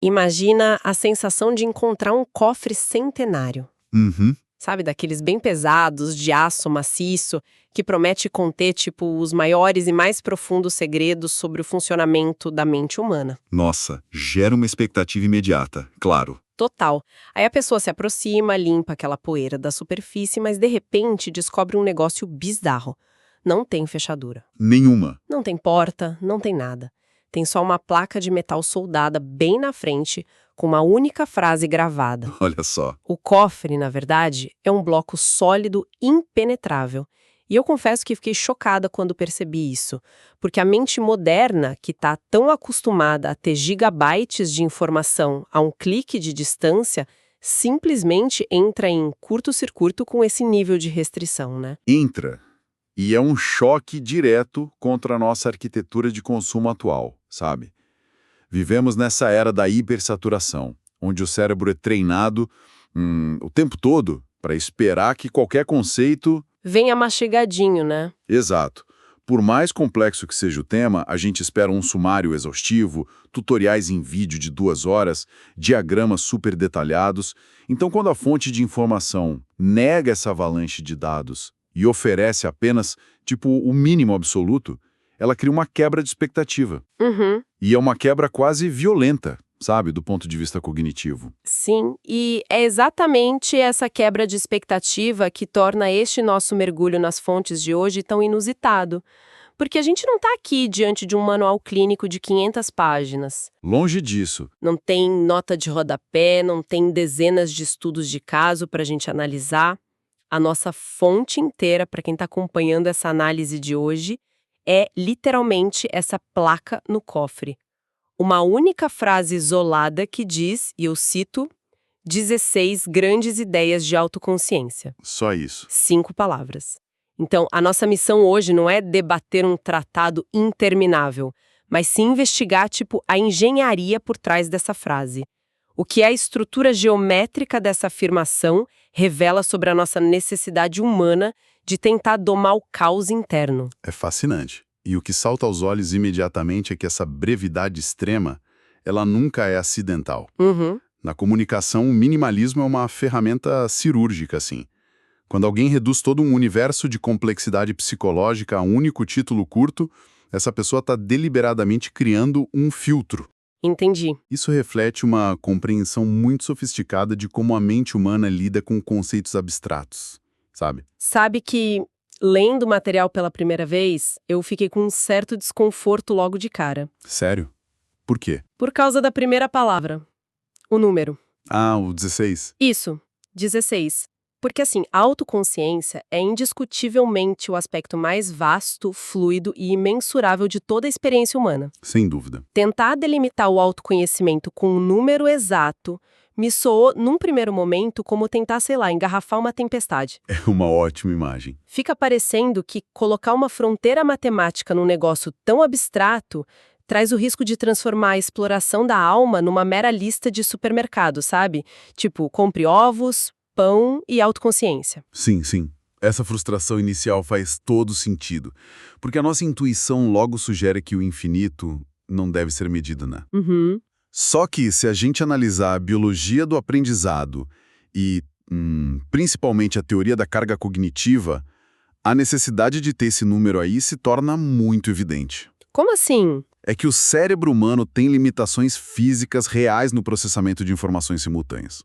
Imagina a sensação de encontrar um cofre centenário. Uhum. Sabe, daqueles bem pesados, de aço maciço, que promete conter, tipo, os maiores e mais profundos segredos sobre o funcionamento da mente humana. Nossa, gera uma expectativa imediata, claro. Total. Aí a pessoa se aproxima, limpa aquela poeira da superfície, mas de repente descobre um negócio bizarro. Não tem fechadura. Nenhuma. Não tem porta, não tem nada. Tem só uma placa de metal soldada bem na frente, com uma única frase gravada. Olha só. O cofre, na verdade, é um bloco sólido impenetrável. E eu confesso que fiquei chocada quando percebi isso, porque a mente moderna, que está tão acostumada a ter gigabytes de informação a um clique de distância, simplesmente entra em curto-circuito com esse nível de restrição, né? Entra. E é um choque direto contra a nossa arquitetura de consumo atual, sabe? Vivemos nessa era da hipersaturação, onde o cérebro é treinado o tempo todo para esperar que qualquer conceito... Venha mastigadinho, né? Exato. Por mais complexo que seja o tema, a gente espera um sumário exaustivo, tutoriais em vídeo de 2 horas, diagramas super detalhados. Então, quando a fonte de informação nega essa avalanche de dados e oferece apenas, tipo, o mínimo absoluto, ela cria uma quebra de expectativa. Uhum. E é uma quebra quase violenta, sabe, do ponto de vista cognitivo. Sim, e é exatamente essa quebra de expectativa que torna este nosso mergulho nas fontes de hoje tão inusitado. Porque a gente não está aqui diante de um manual clínico de 500 páginas. Longe disso. Não tem nota de rodapé, não tem dezenas de estudos de caso para a gente analisar. A nossa fonte inteira, para quem está acompanhando essa análise de hoje, é literalmente essa placa no cofre. Uma única frase isolada que diz, e eu cito, 16 grandes ideias de autoconsciência. Só isso. 5 palavras. Então, a nossa missão hoje não é debater um tratado interminável, mas sim investigar, tipo, a engenharia por trás dessa frase. O que é a estrutura geométrica dessa afirmação revela sobre a nossa necessidade humana de tentar domar o caos interno. É fascinante. E o que salta aos olhos imediatamente é que essa brevidade extrema, ela nunca é acidental. Uhum. Na comunicação, o minimalismo é uma ferramenta cirúrgica, assim. Quando alguém reduz todo um universo de complexidade psicológica a um único título curto, essa pessoa está deliberadamente criando um filtro. Entendi. Isso reflete uma compreensão muito sofisticada de como a mente humana lida com conceitos abstratos, sabe? Sabe que, lendo o material pela primeira vez, eu fiquei com um certo desconforto logo de cara. Sério? Por quê? Por causa da primeira palavra. O número. Ah, o 16. Isso, 16. Porque, assim, a autoconsciência é indiscutivelmente o aspecto mais vasto, fluido e imensurável de toda a experiência humana. Sem dúvida. Tentar delimitar o autoconhecimento com um número exato me soou, num primeiro momento, como tentar, sei lá, engarrafar uma tempestade. É uma ótima imagem. Fica parecendo que colocar uma fronteira matemática num negócio tão abstrato traz o risco de transformar a exploração da alma numa mera lista de supermercado, sabe? Tipo, compre ovos, pão e autoconsciência. Sim, sim. Essa frustração inicial faz todo sentido, porque a nossa intuição logo sugere que o infinito não deve ser medido, né? Uhum. Só que, se a gente analisar a biologia do aprendizado e, principalmente, a teoria da carga cognitiva, a necessidade de ter esse número aí se torna muito evidente. Como assim? É que o cérebro humano tem limitações físicas reais no processamento de informações simultâneas.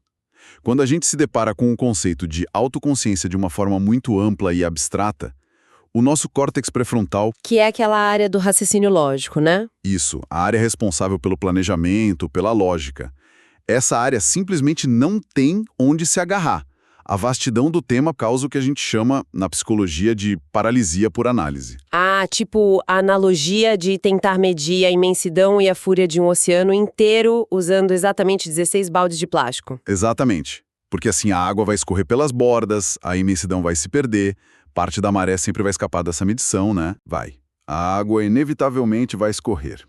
Quando a gente se depara com o conceito de autoconsciência de uma forma muito ampla e abstrata, o nosso córtex pré-frontal... Que é aquela área do raciocínio lógico, né? Isso, a área responsável pelo planejamento, pela lógica. Essa área simplesmente não tem onde se agarrar. A vastidão do tema causa o que a gente chama, na psicologia, de paralisia por análise. Ah, tipo a analogia de tentar medir a imensidão e a fúria de um oceano inteiro usando exatamente 16 baldes de plástico. Exatamente. Porque assim a água vai escorrer pelas bordas, a imensidão vai se perder, parte da maré sempre vai escapar dessa medição, né? Vai. A água inevitavelmente vai escorrer.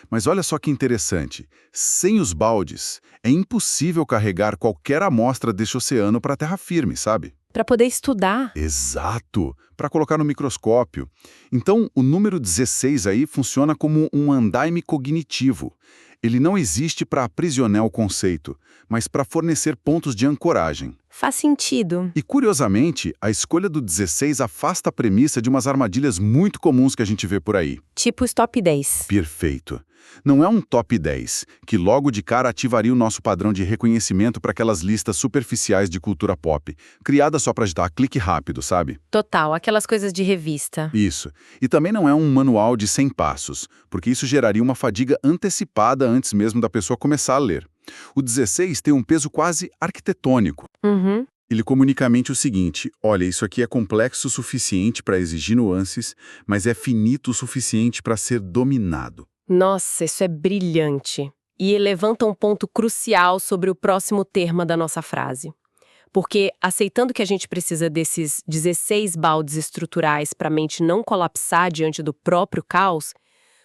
Mas olha só que interessante, sem os baldes, é impossível carregar qualquer amostra desse oceano para a terra firme, sabe? Para poder estudar. Exato, para colocar no microscópio. Então, o número 16 aí funciona como um andaime cognitivo. Ele não existe para aprisionar o conceito, mas para fornecer pontos de ancoragem. Faz sentido. E, curiosamente, a escolha do 16 afasta a premissa de umas armadilhas muito comuns que a gente vê por aí. Tipo os top 10. Perfeito. Não é um top 10, que logo de cara ativaria o nosso padrão de reconhecimento para aquelas listas superficiais de cultura pop, criadas só para dar clique rápido, sabe? Total, aquelas coisas de revista. Isso. E também não é um manual de 100 passos, porque isso geraria uma fadiga antecipada antes mesmo da pessoa começar a ler. O 16 tem um peso quase arquitetônico. Uhum. Ele comunica à mente o seguinte: olha, isso aqui é complexo o suficiente para exigir nuances, mas é finito o suficiente para ser dominado. Nossa, isso é brilhante. E levanta um ponto crucial sobre o próximo termo da nossa frase. Porque, aceitando que a gente precisa desses 16 baldes estruturais para a mente não colapsar diante do próprio caos,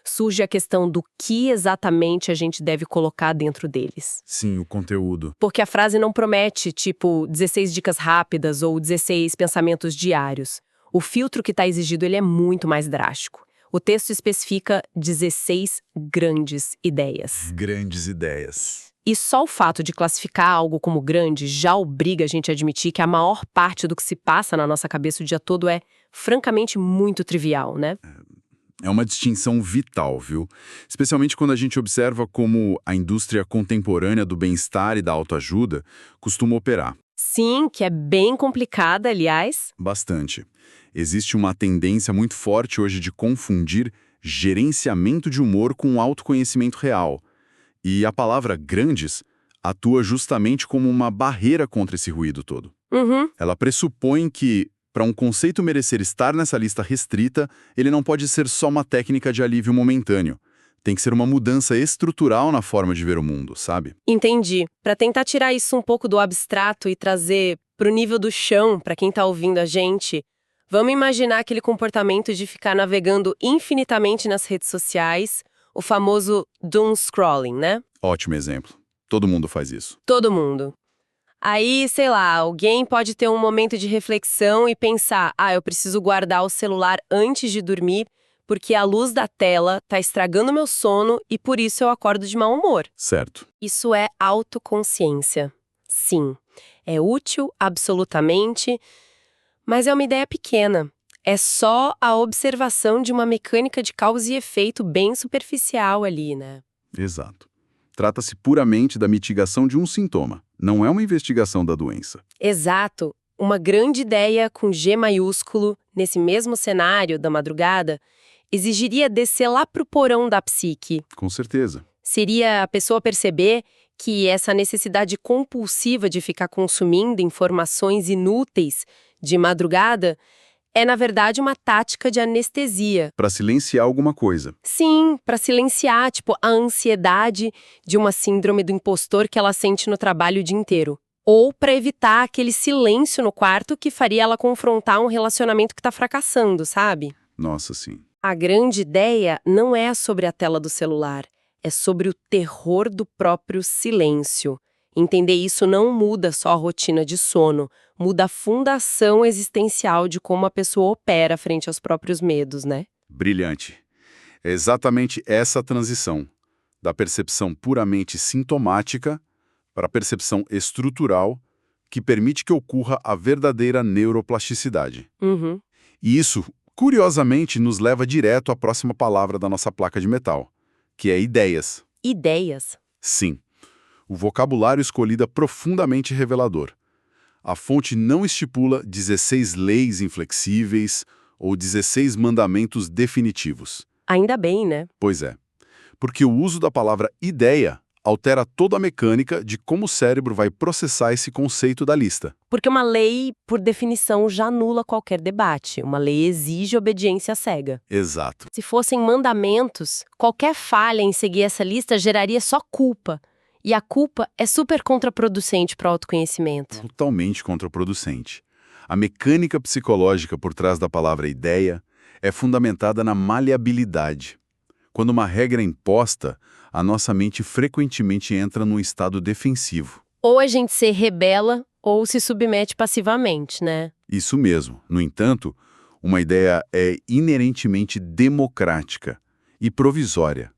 surge a questão do que exatamente a gente deve colocar dentro deles. Sim, o conteúdo. Porque a frase não promete, tipo, 16 dicas rápidas ou 16 pensamentos diários. O filtro que está exigido ele é muito mais drástico. O texto especifica 16 grandes ideias. Grandes ideias. E só o fato de classificar algo como grande já obriga a gente a admitir que a maior parte do que se passa na nossa cabeça o dia todo é, francamente, muito trivial, né? É uma distinção vital, viu? Especialmente quando a gente observa como a indústria contemporânea do bem-estar e da autoajuda costuma operar. Sim, que é bem complicada, aliás. Bastante. Existe uma tendência muito forte hoje de confundir gerenciamento de humor com autoconhecimento real. E a palavra grandes atua justamente como uma barreira contra esse ruído todo. Uhum. Ela pressupõe que, para um conceito merecer estar nessa lista restrita, ele não pode ser só uma técnica de alívio momentâneo. Tem que ser uma mudança estrutural na forma de ver o mundo, sabe? Entendi. Para tentar tirar isso um pouco do abstrato e trazer para o nível do chão, para quem está ouvindo a gente, vamos imaginar aquele comportamento de ficar navegando infinitamente nas redes sociais, o famoso doom scrolling, né? Ótimo exemplo. Todo mundo faz isso. Todo mundo. Aí, sei lá, alguém pode ter um momento de reflexão e pensar, eu preciso guardar o celular antes de dormir, porque a luz da tela tá estragando meu sono e por isso eu acordo de mau humor. Certo. Isso é autoconsciência. Sim, é útil absolutamente, mas é uma ideia pequena. É só a observação de uma mecânica de causa e efeito bem superficial ali, né? Exato. Trata-se puramente da mitigação de um sintoma. Não é uma investigação da doença. Exato. Uma grande ideia com G maiúsculo, nesse mesmo cenário da madrugada, exigiria descer lá pro porão da psique. Com certeza. Seria a pessoa perceber que essa necessidade compulsiva de ficar consumindo informações inúteis de madrugada é, na verdade, uma tática de anestesia. Para silenciar alguma coisa. Sim, para silenciar, tipo, a ansiedade de uma síndrome do impostor que ela sente no trabalho o dia inteiro. Ou para evitar aquele silêncio no quarto que faria ela confrontar um relacionamento que está fracassando, sabe? Nossa, sim. A grande ideia não é sobre a tela do celular, é sobre o terror do próprio silêncio. Entender isso não muda só a rotina de sono, muda a fundação existencial de como a pessoa opera frente aos próprios medos, né? Brilhante. É exatamente essa transição, da percepção puramente sintomática para a percepção estrutural, que permite que ocorra a verdadeira neuroplasticidade. Uhum. E isso, curiosamente, nos leva direto à próxima palavra da nossa placa de metal, que é ideias. Ideias. Sim. O vocabulário escolhido é profundamente revelador. A fonte não estipula 16 leis inflexíveis ou 16 mandamentos definitivos. Ainda bem, né? Pois é. Porque o uso da palavra ideia altera toda a mecânica de como o cérebro vai processar esse conceito da lista. Porque uma lei, por definição, já anula qualquer debate. Uma lei exige obediência cega. Exato. Se fossem mandamentos, qualquer falha em seguir essa lista geraria só culpa. E a culpa é super contraproducente para o autoconhecimento. Totalmente contraproducente. A mecânica psicológica por trás da palavra ideia é fundamentada na maleabilidade. Quando uma regra é imposta, a nossa mente frequentemente entra num estado defensivo. Ou a gente se rebela ou se submete passivamente, né? Isso mesmo. No entanto, uma ideia é inerentemente democrática e provisória.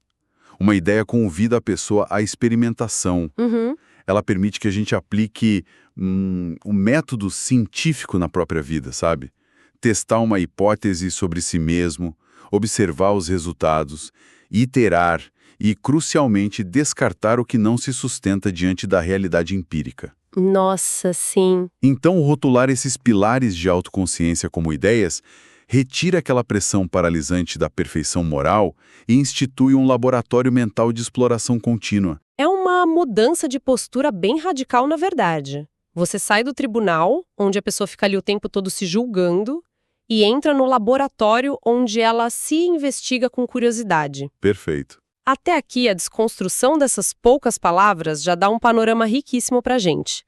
Uma ideia convida a pessoa à experimentação. Uhum. Ela permite que a gente aplique um método científico na própria vida, sabe? Testar uma hipótese sobre si mesmo, observar os resultados, iterar e, crucialmente, descartar o que não se sustenta diante da realidade empírica. Nossa, sim. Então, rotular esses pilares de autoconsciência como ideias retira aquela pressão paralisante da perfeição moral e institui um laboratório mental de exploração contínua. É uma mudança de postura bem radical, na verdade. Você sai do tribunal, onde a pessoa fica ali o tempo todo se julgando, e entra no laboratório onde ela se investiga com curiosidade. Perfeito. Até aqui, a desconstrução dessas poucas palavras já dá um panorama riquíssimo pra gente.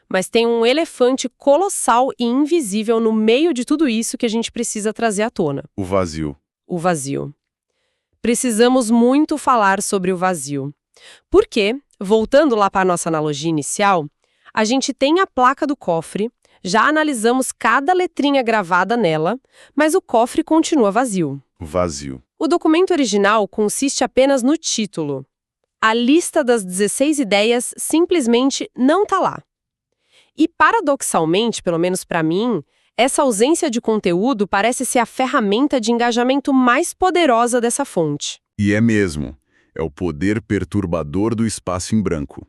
Mas tem um elefante colossal e invisível no meio de tudo isso que a gente precisa trazer à tona. O vazio. O vazio. Precisamos muito falar sobre o vazio. Porque, voltando lá para a nossa analogia inicial, a gente tem a placa do cofre, já analisamos cada letrinha gravada nela, mas o cofre continua vazio. Vazio. O documento original consiste apenas no título. A lista das 16 ideias simplesmente não está lá. E, paradoxalmente, pelo menos para mim, essa ausência de conteúdo parece ser a ferramenta de engajamento mais poderosa dessa fonte. E é mesmo. É o poder perturbador do espaço em branco.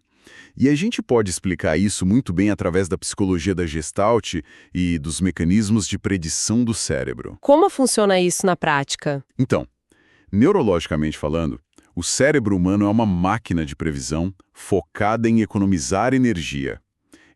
E a gente pode explicar isso muito bem através da psicologia da Gestalt e dos mecanismos de predição do cérebro. Como funciona isso na prática? Então, neurologicamente falando, o cérebro humano é uma máquina de previsão focada em economizar energia.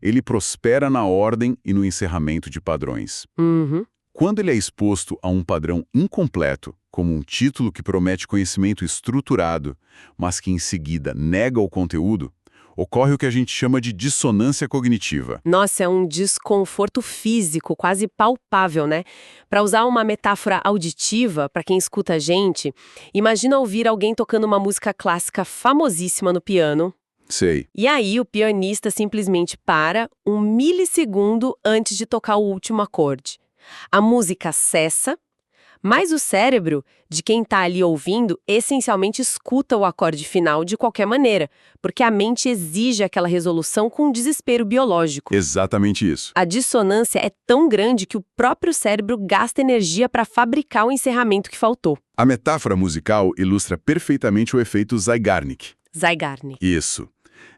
Ele prospera na ordem e no encerramento de padrões. Uhum. Quando ele é exposto a um padrão incompleto, como um título que promete conhecimento estruturado, mas que em seguida nega o conteúdo, ocorre o que a gente chama de dissonância cognitiva. Nossa, é um desconforto físico, quase palpável, né? Para usar uma metáfora auditiva, para quem escuta a gente, imagina ouvir alguém tocando uma música clássica famosíssima no piano. Sei. E aí o pianista simplesmente para um milissegundo antes de tocar o último acorde. A música cessa, mas o cérebro de quem está ali ouvindo essencialmente escuta o acorde final de qualquer maneira, porque a mente exige aquela resolução com desespero biológico. Exatamente isso. A dissonância é tão grande que o próprio cérebro gasta energia para fabricar o encerramento que faltou. A metáfora musical ilustra perfeitamente o efeito Zeigarnik. Zeigarnik. Isso.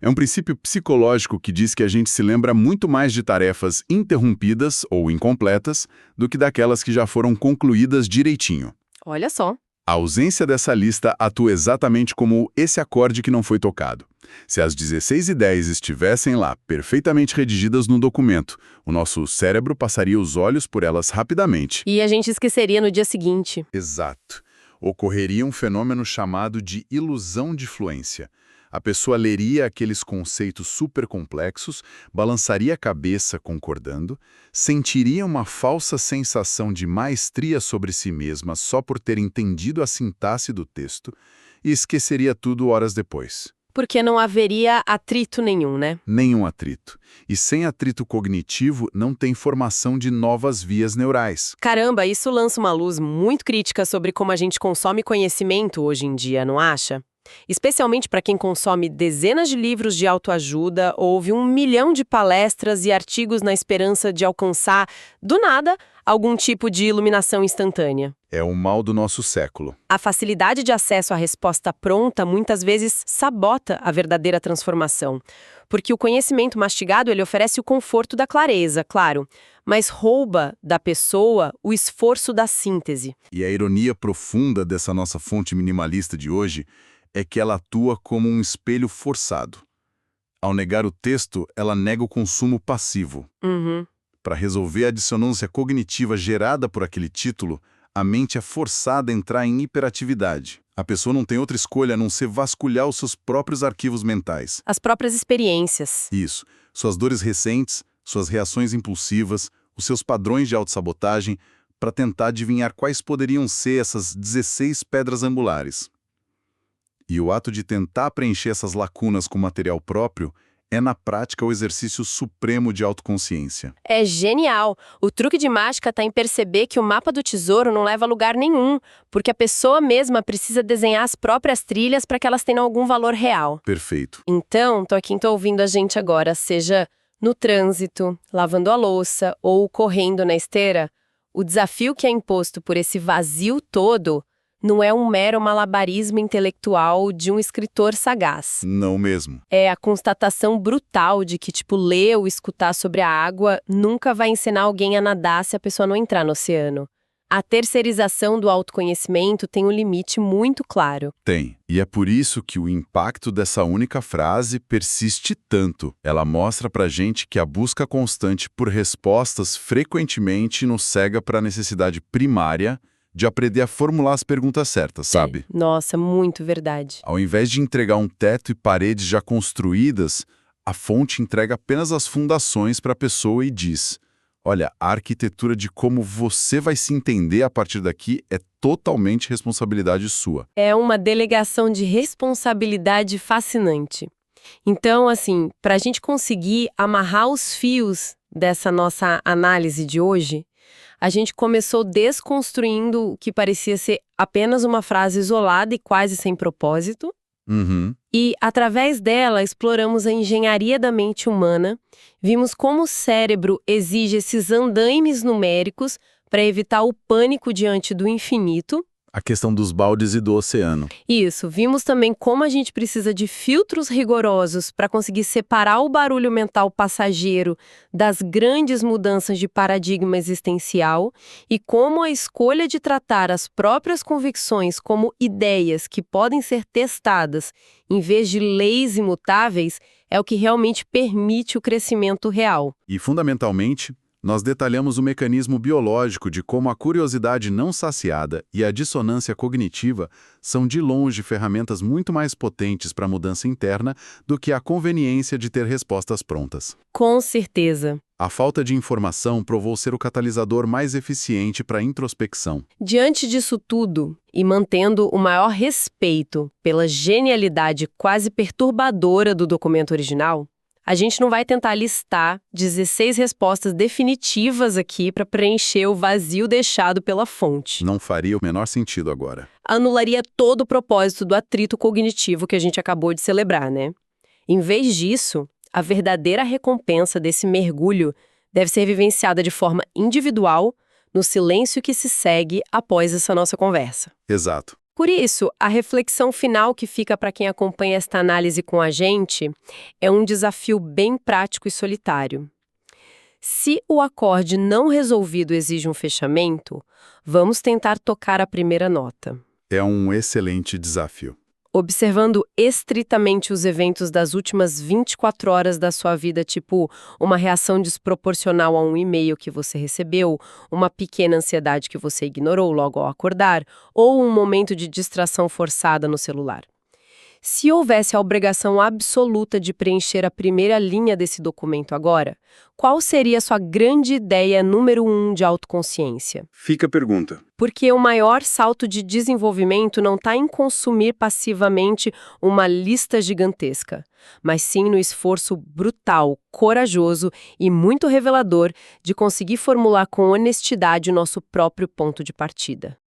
É um princípio psicológico que diz que a gente se lembra muito mais de tarefas interrompidas ou incompletas do que daquelas que já foram concluídas direitinho. Olha só. A ausência dessa lista atua exatamente como esse acorde que não foi tocado. Se as 16 ideias estivessem lá, perfeitamente redigidas no documento, o nosso cérebro passaria os olhos por elas rapidamente. E a gente esqueceria no dia seguinte. Exato. Ocorreria um fenômeno chamado de ilusão de fluência. A pessoa leria aqueles conceitos super complexos, balançaria a cabeça concordando, sentiria uma falsa sensação de maestria sobre si mesma só por ter entendido a sintaxe do texto e esqueceria tudo horas depois. Porque não haveria atrito nenhum, né? Nenhum atrito. E sem atrito cognitivo não tem formação de novas vias neurais. Caramba, isso lança uma luz muito crítica sobre como a gente consome conhecimento hoje em dia, não acha? Especialmente para quem consome dezenas de livros de autoajuda, ouve 1 milhão de palestras e artigos na esperança de alcançar, do nada, algum tipo de iluminação instantânea. É o mal do nosso século. A facilidade de acesso à resposta pronta muitas vezes sabota a verdadeira transformação. Porque o conhecimento mastigado ele oferece o conforto da clareza, claro, mas rouba da pessoa o esforço da síntese. E a ironia profunda dessa nossa fonte minimalista de hoje é que ela atua como um espelho forçado. Ao negar o texto, ela nega o consumo passivo. Uhum. Para resolver a dissonância cognitiva gerada por aquele título, a mente é forçada a entrar em hiperatividade. A pessoa não tem outra escolha a não ser vasculhar os seus próprios arquivos mentais. As próprias experiências. Isso. Suas dores recentes, suas reações impulsivas, os seus padrões de autossabotagem, para tentar adivinhar quais poderiam ser essas 16 pedras angulares. E o ato de tentar preencher essas lacunas com material próprio é na prática o exercício supremo de autoconsciência. É genial! O truque de mágica está em perceber que o mapa do tesouro não leva a lugar nenhum, porque a pessoa mesma precisa desenhar as próprias trilhas para que elas tenham algum valor real. Perfeito. Então, tô ouvindo a gente agora, seja no trânsito, lavando a louça ou correndo na esteira, o desafio que é imposto por esse vazio todo não é um mero malabarismo intelectual de um escritor sagaz. Não mesmo. É a constatação brutal de que, ler ou escutar sobre a água nunca vai ensinar alguém a nadar se a pessoa não entrar no oceano. A terceirização do autoconhecimento tem um limite muito claro. Tem. E é por isso que o impacto dessa única frase persiste tanto. Ela mostra pra gente que a busca constante por respostas frequentemente nos cega para a necessidade primária de aprender a formular as perguntas certas, sabe? Nossa, muito verdade. Ao invés de entregar um teto e paredes já construídas, a fonte entrega apenas as fundações para a pessoa e diz: olha, a arquitetura de como você vai se entender a partir daqui é totalmente responsabilidade sua. É uma delegação de responsabilidade fascinante. Então, para a gente conseguir amarrar os fios dessa nossa análise de hoje, a gente começou desconstruindo o que parecia ser apenas uma frase isolada e quase sem propósito. E, através dela, exploramos a engenharia da mente humana, vimos como o cérebro exige esses andaimes numéricos para evitar o pânico diante do infinito. A questão dos baldes e do oceano. Isso, vimos também como a gente precisa de filtros rigorosos para conseguir separar o barulho mental passageiro das grandes mudanças de paradigma existencial e como a escolha de tratar as próprias convicções como ideias que podem ser testadas em vez de leis imutáveis é o que realmente permite o crescimento real. E, fundamentalmente, nós detalhamos o mecanismo biológico de como a curiosidade não saciada e a dissonância cognitiva são de longe ferramentas muito mais potentes para a mudança interna do que a conveniência de ter respostas prontas. Com certeza. A falta de informação provou ser o catalisador mais eficiente para a introspecção. Diante disso tudo, e mantendo o maior respeito pela genialidade quase perturbadora do documento original, a gente não vai tentar listar 16 respostas definitivas aqui para preencher o vazio deixado pela fonte. Não faria o menor sentido agora. Anularia todo o propósito do atrito cognitivo que a gente acabou de celebrar, né? Em vez disso, a verdadeira recompensa desse mergulho deve ser vivenciada de forma individual, no silêncio que se segue após essa nossa conversa. Exato. Por isso, a reflexão final que fica para quem acompanha esta análise com a gente é um desafio bem prático e solitário. Se o acorde não resolvido exige um fechamento, vamos tentar tocar a primeira nota. É um excelente desafio. Observando estritamente os eventos das últimas 24 horas da sua vida, tipo uma reação desproporcional a um e-mail que você recebeu, uma pequena ansiedade que você ignorou logo ao acordar, ou um momento de distração forçada no celular. Se houvesse a obrigação absoluta de preencher a primeira linha desse documento agora, qual seria a sua grande ideia número 1 de autoconsciência? Fica a pergunta. Porque o maior salto de desenvolvimento não está em consumir passivamente uma lista gigantesca, mas sim no esforço brutal, corajoso e muito revelador de conseguir formular com honestidade o nosso próprio ponto de partida.